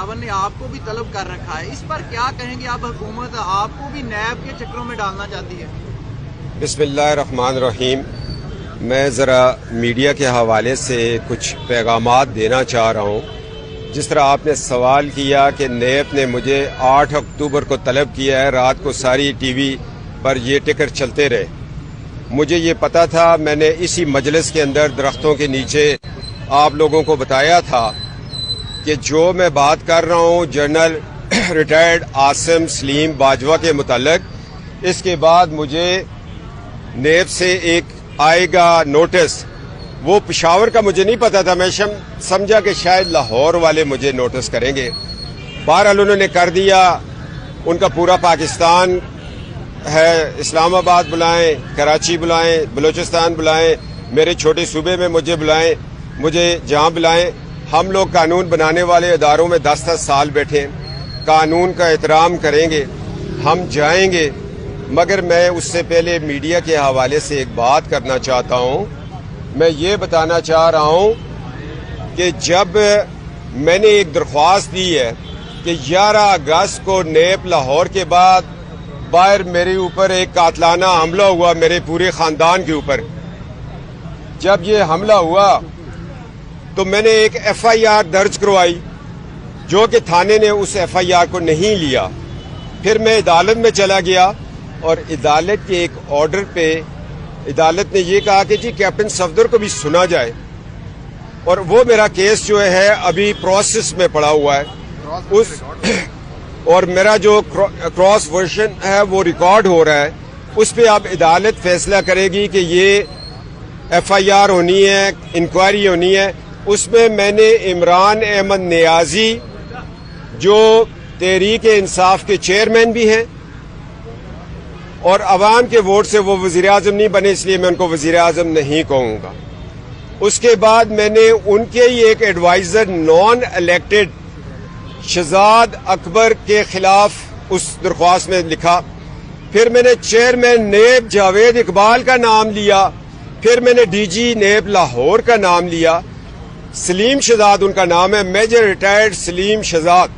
ने आपको भी तलब कर रखा है, इस पर क्या कहेंगे? अब हुकूमत आपको भी नैब के चक्करों में डालना चाहती है। बिस्मिल्लाहिर्रहमानिर्रहीम। मैं ज़रा मीडिया के हवाले से कुछ पैगामात देना चाह रहा हूँ। जिस तरह आपने सवाल किया कि नैब ने मुझे 8 अक्टूबर को तलब किया है, रात को सारी टीवी पर ये टिकर चलते रहे। मुझे ये पता था, मैंने इसी मजलिस के अंदर दरख्तों के नीचे आप लोगों को बताया था कि जो मैं बात कर रहा हूँ जनरल रिटायर्ड आसिम सलीम बाजवा के मुतालिक, इसके बाद मुझे नेब से एक आएगा नोटिस। वो पेशावर का मुझे नहीं पता था, मैं समझा कि शायद लाहौर वाले मुझे नोटिस करेंगे। बहरहाल उन्होंने कर दिया। उनका पूरा पाकिस्तान है, इस्लामाबाद बुलाएं, कराची बुलाएं, बलूचिस्तान बुलाएं, मेरे छोटे सूबे में मुझे बुलाएं, मुझे जहां बुलाएं। हम लोग कानून बनाने वाले इदारों में 10-10 साल बैठे, कानून का एहतराम करेंगे, हम जाएंगे। मगर मैं उससे पहले मीडिया के हवाले से एक बात करना चाहता हूं। मैं ये बताना चाह रहा हूं कि जब मैंने एक दरख्वास्त दी है कि 11 अगस्त को नेप लाहौर के बाद बाहर मेरे ऊपर एक कातलाना हमला हुआ, मेरे पूरे खानदान के ऊपर। जब ये हमला हुआ तो मैंने एक FIR दर्ज करवाई, जो कि थाने ने उस FIR को नहीं लिया। फिर मैं अदालत में चला गया और अदालत के एक ऑर्डर पे अदालत ने ये कहा कि जी कैप्टन सफदर को भी सुना जाए, और वो मेरा केस जो है अभी प्रोसेस में पड़ा हुआ है उस और मेरा जो क्रॉस वर्जन है वो रिकॉर्ड हो रहा है। उस पे अब अदालत फैसला करेगी कि ये FIR होनी है, इंक्वायरी होनी है। उसमें मैंने इमरान अहमद नियाजी, जो तहरीक इंसाफ के चेयरमैन भी हैं और अवाम के वोट से वो वजीर आजम नहीं बने, इसलिए मैं उनको वजीर आजम नहीं कहूँगा। उसके बाद मैंने उनके ही एक advisor non elected Shahzad Akbar के खिलाफ उस दरख्वास्त में लिखा। फिर मैंने चेयरमैन नेब जावेद इकबाल का नाम लिया। फिर मैंने DG नेब लाहौर का नाम लिया। सलीम शहजाद उनका नाम है, मेजर रिटायर्ड सलीम शहजाद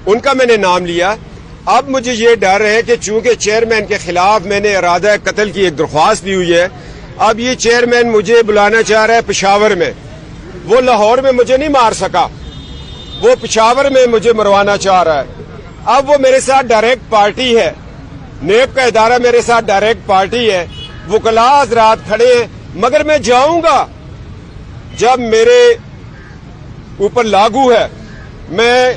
उनका मैंने नाम लिया। अब मुझे ये डर है कि चूंकि चेयरमैन के खिलाफ मैंने इरादा कत्ल की एक दरख्वास्त दी हुई है, अब ये चेयरमैन मुझे बुलाना चाह रहा है पेशावर में। वो लाहौर में मुझे नहीं मार सका, वो पेशावर में मुझे मरवाना चाह रहा है। अब वो मेरे साथ डायरेक्ट पार्टी है, नेब का इदारा मेरे साथ डायरेक्ट पार्टी है, वकला हज़रात खड़े हैं। मगर मैं जाऊंगा जब मेरे ऊपर लागू है। मैं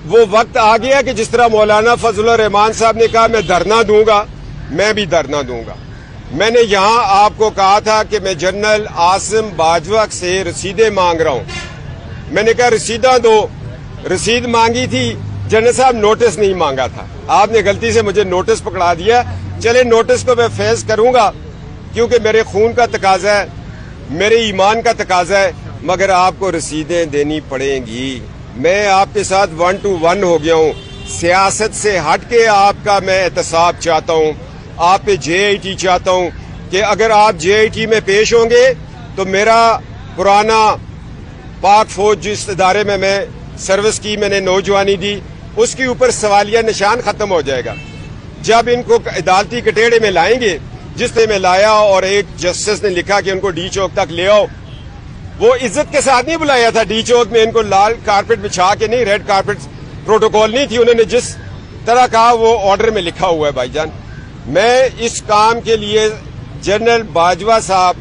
वो वक्त आ गया कि जिस तरह मौलाना फजलुर रहमान साहब ने कहा मैं धरना दूंगा, मैं भी धरना दूंगा। मैंने यहां आपको कहा था कि मैं जनरल आसिम बाजवा से रसीदें मांग रहा हूं। मैंने कहा रसीदा दो, रसीद मांगी थी, जनरल साहब नोटिस नहीं मांगा था। आपने गलती से मुझे नोटिस पकड़ा दिया। चले नोटिस को मैं फेस करूंगा, क्योंकि मेरे खून का तकाजा है, मेरे ईमान का तकाजा है, मगर आपको रसीदें देनी पड़ेंगी। मैं आपके साथ 1 to 1 हो गया हूँ। सियासत से हट के आपका मैं एहतसाब चाहता हूँ, आप पे JIT चाहता हूँ कि अगर आप JIT में पेश होंगे तो मेरा पुराना पाक फौज जिस इदारे में मैं सर्विस की, मैंने नौजवानी दी, उसके ऊपर सवालिया निशान खत्म हो जाएगा। जब इनको अदालती कटेड़े में लाएंगे, जिस तरह में लाया और एक जस्टिस ने लिखा कि उनको D चौक तक ले आओ, वो इज्जत के साथ नहीं बुलाया था D चौक में, इनको लाल कारपेट बिछा के नहीं, रेड कारपेट प्रोटोकॉल नहीं थी। उन्होंने जिस तरह कहा वो ऑर्डर में लिखा हुआ है। भाईजान, मैं इस काम के लिए जनरल बाजवा साहब,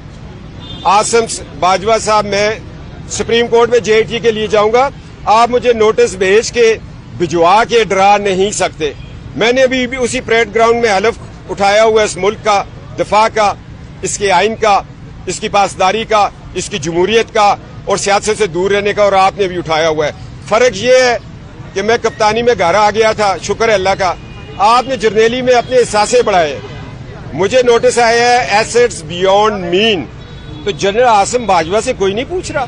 आसिम बाजवा साहब, मैं सुप्रीम कोर्ट में JIT के लिए जाऊंगा। आप मुझे नोटिस भेज के भिजवा के डरा नहीं सकते। मैंने अभी भी उसी परेड ग्राउंड में हलफ उठाया हुआ है इस मुल्क का दिफा का, इसके आइन का, इसकी पासदारी का, इसकी जमहूरियत का और सियासत से दूर रहने का, और आपने भी उठाया हुआ है। फर्क ये है कि मैं कप्तानी में घर आ गया था, शुक्र है अल्लाह का। आपने जर्नेली में अपने एहसासे बढ़ाए। मुझे नोटिस आया है एसेट्स बियॉन्ड मीन, तो जनरल आसिम बाजवा से कोई नहीं पूछ रहा।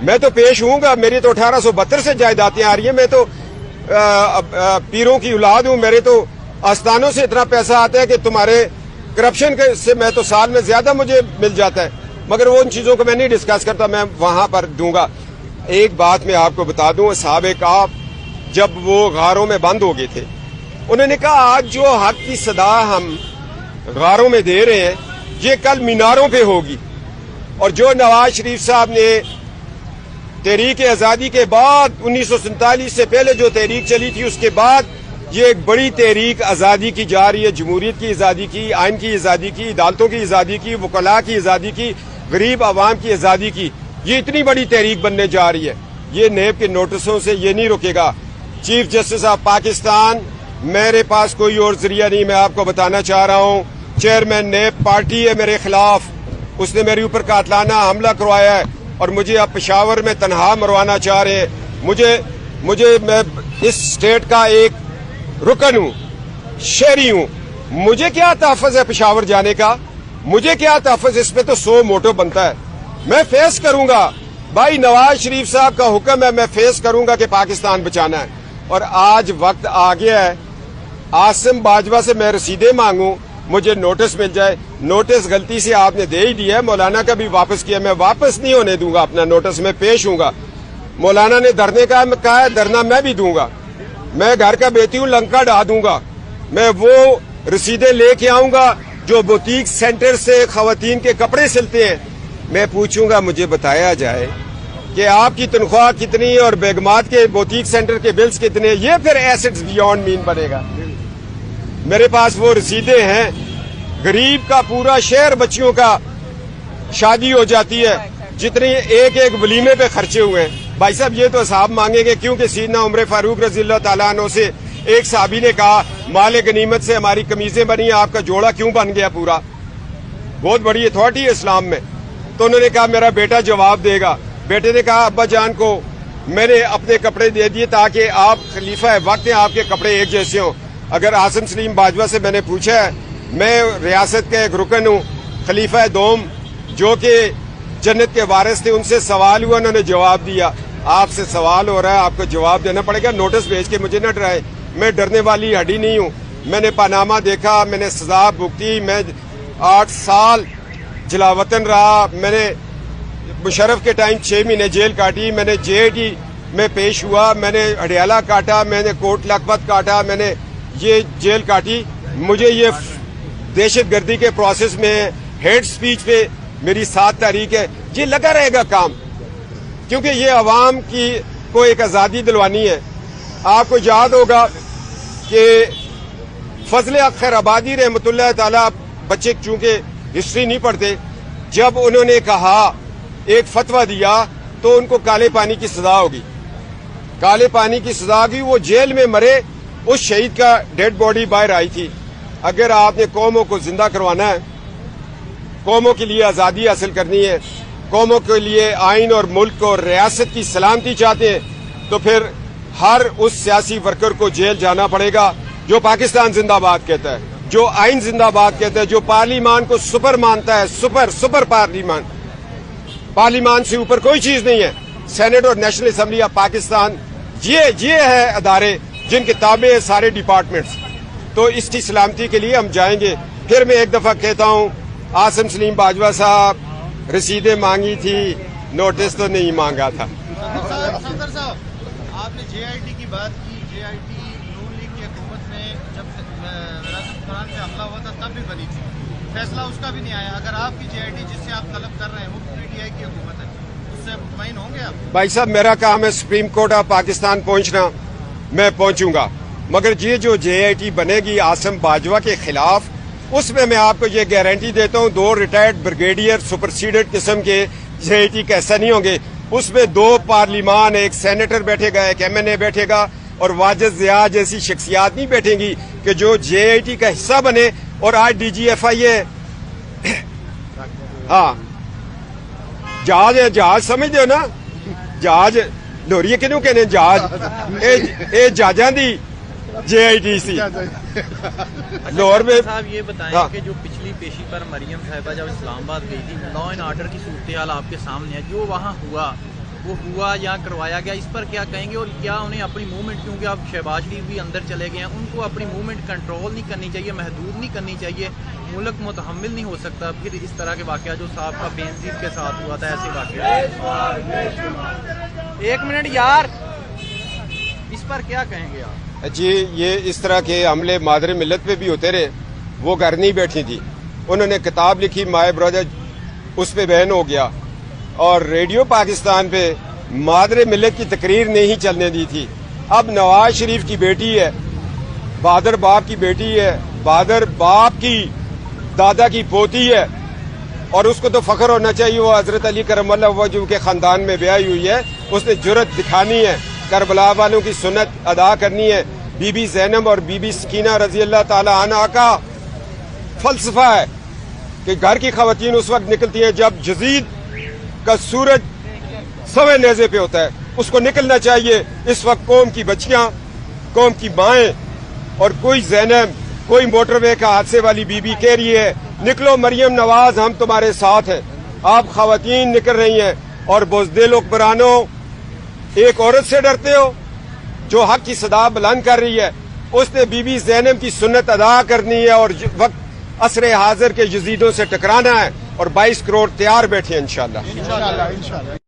मैं तो पेश हूंगा। मेरी तो 1872 से जायदादें आ रही है। मैं तो पीरों की औलाद हूं। मेरे तो आस्थानों से इतना पैसा आता है कि तुम्हारे करप्शन से मैं तो साल में ज्यादा मुझे मिल जाता है। मगर वो उन चीजों को मैं नहीं डिस्कस करता, मैं वहां पर दूंगा। ایک بات میں آپ کو بتا دوں، اصحاب کہف جب وہ غاروں میں بند ہو گئے تھے، انہوں نے کہا آج جو حق کی صدا ہم غاروں میں دے رہے ہیں یہ کل میناروں پہ ہوگی. اور جو نواز شریف صاحب نے تحریک آزادی کے بعد 1947 سے پہلے جو تحریک چلی تھی، اس کے بعد یہ ایک بڑی تحریک آزادی کی جا رہی ہے، جمہوریت کی آزادی کی، آئین کی آزادی کی، عدالتوں کی آزادی کی، وکلاء کی آزادی کی، غریب عوام کی آزادی کی. یہ اتنی بڑی تحریک بننے جا رہی ہے. یہ نیب کے نوٹسوں سے یہ نہیں رکے گا. چیف جسٹس آف پاکستان، میرے پاس کوئی اور ذریعہ نہیں، میں آپ کو بتانا چاہ رہا ہوں، چیئرمین نیب پارٹی ہے میرے خلاف، اس نے میرے اوپر قاتلانہ حملہ کروایا ہے اور مجھے اب پشاور میں تنہا مروانا چاہ رہے ہیں. میں اس اسٹیٹ کا ایک رکن ہوں، شہری ہوں، مجھے کیا تحفظ ہے پشاور جانے کا؟ مجھے کیا تحفظ؟ اس پہ تو 100 موٹو بنتا ہے. میں فیس کروں گا بھائی، نواز شریف صاحب کا حکم ہے، میں فیس کروں گا کہ پاکستان بچانا ہے. اور آج وقت آ گیا ہے عاصم باجوہ سے میں رسیدیں مانگوں، مجھے نوٹس مل جائے. نوٹس غلطی سے آپ نے دے ہی دیا ہے، مولانا کا بھی واپس کیا، میں واپس نہیں ہونے دوں گا اپنا نوٹس، میں پیش ہوں گا. مولانا نے دھرنے کا کہا ہے، دھرنا میں بھی دوں گا. میں گھر کا بیٹی ہوں، لنکا ڈھا دوں گا. میں وہ رسیدیں لے کے آؤں گا جو بوتیک سینٹر سے خواتین کے کپڑے سلتے ہیں. میں پوچھوں گا، مجھے بتایا جائے کہ آپ کی تنخواہ کتنی اور بیگمات کے بوتیک سینٹر کے بلز کتنے. یہ پھر ایسٹس بیونڈ مین بنے گا. میرے پاس وہ رسیدیں ہیں. غریب کا پورا شہر بچیوں کا شادی ہو جاتی ہے، جتنی ایک ایک ولیمے پہ خرچے ہوئے ہیں. بھائی صاحب یہ تو حساب مانگیں گے، کیونکہ سیدنا عمر فاروق رضی اللہ تعالیٰ عنہ سے ایک صحابی نے کہا مال غنیمت سے ہماری قمیضیں بنی، آپ کا جوڑا کیوں بن گیا پورا؟ بہت بڑی اتھارٹی ہے اسلام میں. تو انہوں نے کہا میرا بیٹا جواب دے گا. بیٹے نے کہا ابا جان کو میں نے اپنے کپڑے دے دیے تاکہ آپ خلیفہ وقت ہیں، آپ کے کپڑے ایک جیسے ہوں. اگر عاصم سلیم باجوہ سے میں نے پوچھا ہے، میں ریاست کا ایک رکن ہوں، خلیفہ دوم جو کہ جنت کے وارث تھے، ان سے سوال ہوا، انہوں نے جواب دیا. آپ سے سوال ہو رہا ہے، آپ کو جواب دینا پڑے گا. نوٹس بھیج کے مجھے نہ ڈرائے، میں ڈرنے والی ہڈی نہیں ہوں. میں نے پاناما دیکھا، میں نے سزا بھگتی، میں 8 سال جلاوطن رہا. میں نے مشرف کے ٹائم 6 مہینے جیل کاٹی. میں نے JIT میں پیش ہوا، میں نے ہڈیالہ کاٹا، میں نے کوٹ لکھپت کاٹا، میں نے یہ جیل کاٹی. مجھے یہ دہشت گردی کے پروسیس میں ہیٹ سپیچ پہ میری 7 تاریخ ہے. یہ لگا رہے گا کام، کیونکہ یہ عوام کی کو ایک آزادی دلوانی ہے. آپ کو یاد ہوگا کہ فضل حق خیر آبادی رحمۃ اللہ تعالی، بچے چونکہ ہسٹری نہیں پڑھتے، جب انہوں نے کہا ایک فتویٰ دیا تو ان کو کالے پانی کی سزا ہوگی. کالے پانی کی سزا ہوگی، وہ جیل میں مرے. اس شہید کا ڈیڈ باڈی باہر آئی تھی. اگر آپ نے قوموں کو زندہ کروانا ہے، قوموں کے لیے آزادی حاصل کرنی ہے، قوموں کے لیے آئین اور ملک اور ریاست کی سلامتی چاہتے ہیں، تو پھر ہر اس سیاسی ورکر کو جیل جانا پڑے گا جو پاکستان زندہ باد کہتا ہے، جو آئین زندہ باد کہتا ہے، جو پارلیمان کو سپر مانتا ہے. سپر پارلیمان سے اوپر کوئی چیز نہیں ہے. سینٹ اور نیشنل اسمبلی آف پاکستان، یہ ہے ادارے جن کے تابع ہیں سارے ڈپارٹمنٹس. تو اس کی سلامتی کے لیے ہم جائیں گے. پھر میں ایک دفعہ کہتا ہوں، عاصم سلیم باجوہ صاحب رسیدیں مانگی تھی، نوٹس تو نہیں مانگا تھا. صدر صاحب، آپ نے JIT کی بات کی. JIT نون لیگ کی حکومت میں جب وراثت قرآن پہ حملہ ہوا تھا تب بھی بنی تھی، فیصلہ اس کا بھی نہیں آیا. اگر آپ کی JIT جس سے آپ طلب کر رہے ہیں وہ PTI کی حکومت ہے، اس سے مطمئن ہوں گے آپ؟ بھائی صاحب میرا کام ہے سپریم کورٹ آف پاکستان پہنچنا، میں پہنچوں گا. مگر یہ جو JIT بنے گی عاصم باجوہ کے خلاف، اس میں آپ کو یہ گارنٹی دیتا ہوں 2 ریٹائرڈ بریگیڈیئر سپرسیڈڈ قسم کے JIT کیسا نہیں ہوں گے. اس میں 2 پارلیمان، ایک سینیٹر بیٹھے گا، ایک MNA بیٹھے گا، اور واجد ضیاء جیسی شخصیات نہیں بیٹھیں گی کہ جو JIT کا حصہ بنے. اور آج DGFI ہاں جہاز سمجھتے ہو نا، جہاز لوری کنوں کہنے جہاز، اے جہازاں دی JIT سی لاہور میں. صاحب یہ بتائیں کہ جو پچھلی پیشی پر مریم صاحبہ جب اسلام آباد گئی تھی، لا اینڈ آرڈر کی صورتحال آپ کے سامنے ہے، جو وہاں ہوا وہ ہوا یا کروایا گیا، اس پر کیا کہیں گے؟ اور کیا انہیں اپنی موومنٹ، کیونکہ اب شہباز شریف بھی اندر چلے گئے ہیں، ان کو اپنی موومنٹ کنٹرول نہیں کرنی چاہیے، محدود نہیں کرنی چاہیے؟ ملک متحمل نہیں ہو سکتا پھر اس طرح کے واقعات جو صاحب کا بے نظیر کے ساتھ ہوا تھا، ایسے واقعات. एक मिनट यार, इस पर क्या कहेंगे आप? जी, ये इस तरह के हमले मादर मिलत पे भी होते रहे। वो घर नहीं बैठी थी, उन्होंने किताब लिखी माय ब्रदर, उस पे बैन हो गया। और रेडियो पाकिस्तान पे मादर मिलत की तकरीर नहीं चलने दी थी। अब नवाज शरीफ की बेटी है, बहादुर बाप की बेटी है, बहादुर बाप की दादा की पोती है, और उसको तो फख्र होना चाहिए। वो हजरत अली करमल्लाह वजहू के खानदान में ब्याही हुई है, उसने जुर्रत दिखानी है, करबला वालों की सुन्नत अदा करनी है। बीबी ज़ैनब और बीबी सकीना रजी अल्लाह ताला अन्हा का फलसफा है कि घर की खवातीन उस वक्त निकलती हैं जब यजीद का सूरज सवे नेज़े पे होता है, उसको निकलना चाहिए। इस वक्त कौम की बच्चियां, कौम की माएँ और कोई ज़ैनब, कोई मोटरवे का हादसे वाली बीबी कह रही है निकलो मरियम नवाज, हम तुम्हारे साथ हैं। आप खवातीन निकल रही हैं और बुज़दिल हुक्मरानों, एक औरत से डरते हो जो हक की सदा बुलंद कर रही है। उसने बीबी ज़ैनब की सुन्नत अदा करनी है और वक्त असरे हाजिर के यजीदों से टकराना है, और 22 करोड़ तैयार बैठे हैं इंशाअल्लाह।